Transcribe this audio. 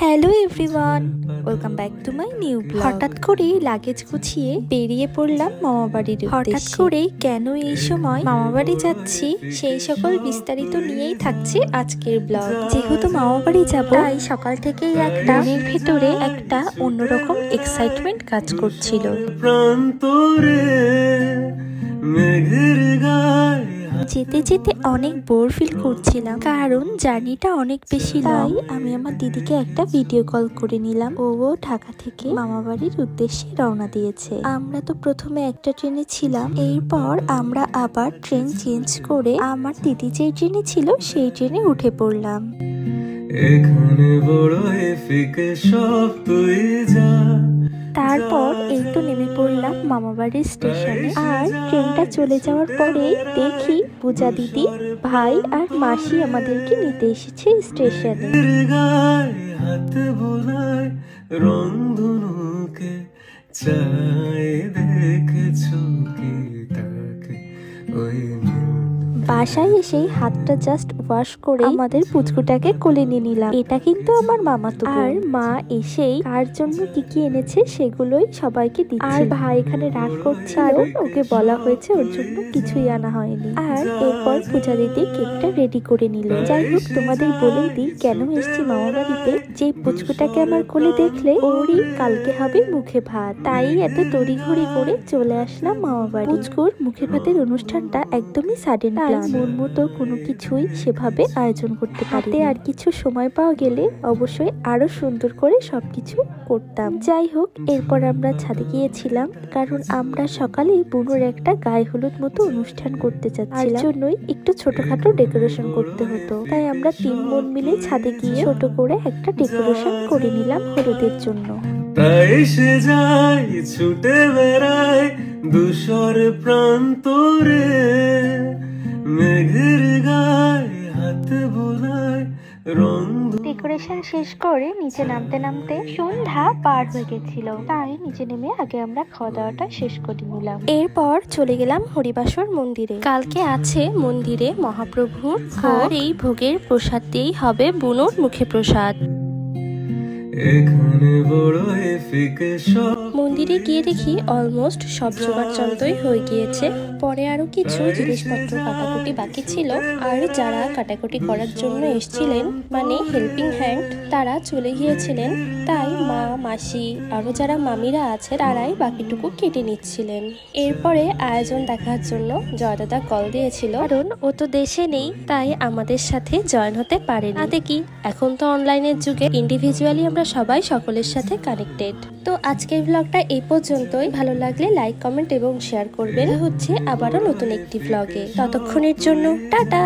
Hello everyone, welcome back to my new blog. হঠাৎ করেই luggage গুছিয়ে বেরিয়ে পড়লাম মামাবাড়ির উদ্দেশ্যে। হঠাৎ করেই কেন এই সময় মামাবাড়ি যাচ্ছি সেই সকল বিস্তারিত নিয়েই থাকছে আজকের ব্লগ। যেহেতু মামাবাড়ি যাব, তাই সকাল থেকেই একটা মনের ভেতরে একটা অন্যরকম এক্সাইটমেন্ট কাজ করছিল। যেতে যেতে অনেক বোর ফিল করছিলাম, কারণ জার্নিটা অনেক বেশি লং। আমি আমার দিদিকে একটা ভিডিও কল করে নিলাম। ও ঢাকা থেকে মামাবাড়ির উদ্দেশ্যে রওনা দিয়েছে। আমরা তো প্রথমে একটা ট্রেনে ছিলাম, এরপর আমরা আবার ট্রেন চেঞ্জ করে আমার দিদি যেই ট্রেনে ছিল সেই ট্রেনে উঠে পড়লাম। এখানে বড় ফিকে সব তুই যা। তারপর এই তো নেমে পড়লাম মামাবাড়ির স্টেশনে। আর ট্রেনটা চলে যাওয়ার পরেই দেখি পূজা দিদি, ভাই আর মাসি আমাদেরকে নিতে এসেছে স্টেশনে। হাত বোলায় রং ধনুকে চাই দেখেছো কি তাকে ওই বাসায় এসেই হাতটা জাস্ট ওয়াশ করে আমাদের পুচকুটাকে কোলে নিয়ে নিলাম। এটা কিন্তু আমার মামাতো বোন। আর মা এসেই কার জন্য কি কি এনেছে সেগুলোই সবাইকে দিচ্ছে। আর ভাই এখানে রাগ করছে, কারণ ওকে বলা হয়েছে ওর জন্য কিছুই আনা হয়নি। আর এরপর পূজা দিদি কেকটা রেডি করে নিল। যাই হোক, তোমাদের বলেই দিই কেন এসছি মামা বাড়িতে। যে পুচকুটাকে আমার কোলে দেখলে ওরই কালকে হবে মুখে ভাত, তাই এত তড়িঘড়ি করে চলে আসলাম মামা বাড়ি। পুচকুর মুখে ভাতের অনুষ্ঠানটা একদমই সাডেন, মন মতো কোনো কিছুই সেভাবে আয়োজন করতে পারতে আর কিছু সময় পাওয়া গেলে অবশ্যই আরো সুন্দর করে সবকিছু করতাম। যাই হোক, এরপর আমরা ছাদে গিয়েছিলাম, কারণ আমরা সকালে বুনুর একটা গায়ে হলুদ মতো অনুষ্ঠান করতে চাচ্ছিলাম, জন্যই একটু ছোটখাটো ডেকোরেশন করতে হতো। তাই আমরা 3 বোন মিলে ছাদে গিয়ে ছোট করে একটা ডেকোরেশন করে নিলাম হলুদের জন্য। তাই সে যায় ছুটে বেড়ায় দুশর প্রান্তরে, মেঘের গায়ে হাত বোলায় রং। ডেকোরেশন শেষ করে নিচে নামতে নামতে সন্ধ্যা পার হয়ে গেছিল, তাই নিচে নেমে আগে আমরা খাওয়া দাওয়াটা শেষ করে নিলাম। এরপর চলে গেলাম হরিবাসর মন্দিরে। কালকে আছে মন্দিরে মহাপ্রভুর ভোগ, আর এই ভোগের প্রসাদ দিয়েই হবে বুনুর মুখে প্রসাদ। এখানে বড় ফিকে সব। মন্দিরে গিয়ে দেখি অলমোস্ট সব জোগাড় যন্ত্রই হয়ে গিয়েছে। পরে আরো কিছু জিনিসপত্র কাটাকুটি বাকি ছিল, আর যারা কাটাকুটি করার জন্য এসেছিলেন, মানে হেল্পিং হ্যান্ড, তারা চলে গিয়েছিলেন। তাই মা, মাসি, আরো যারা মামিরা আছে তারাই বাকিটুকু কেটে নিচ্ছিলেন। এরপরে আয়োজন দেখার জন্য জয়দাদা কল দিয়েছিল, কারণ ও তো দেশে নেই, তাই আমাদের সাথে জয়েন হতে পারেনি। তাতে কি, এখন তো অনলাইনের যুগে ইন্ডিভিজুয়ালি আমরা সবাই সকলের সাথে কানেক্টেড। তো আজকের ব্লগটা এই পর্যন্তই। ভালো লাগলে লাইক, কমেন্ট এবং শেয়ার করবেন। হচ্ছে আবারও নতুন একটি ব্লগে। ততক্ষণের জন্য টাটা।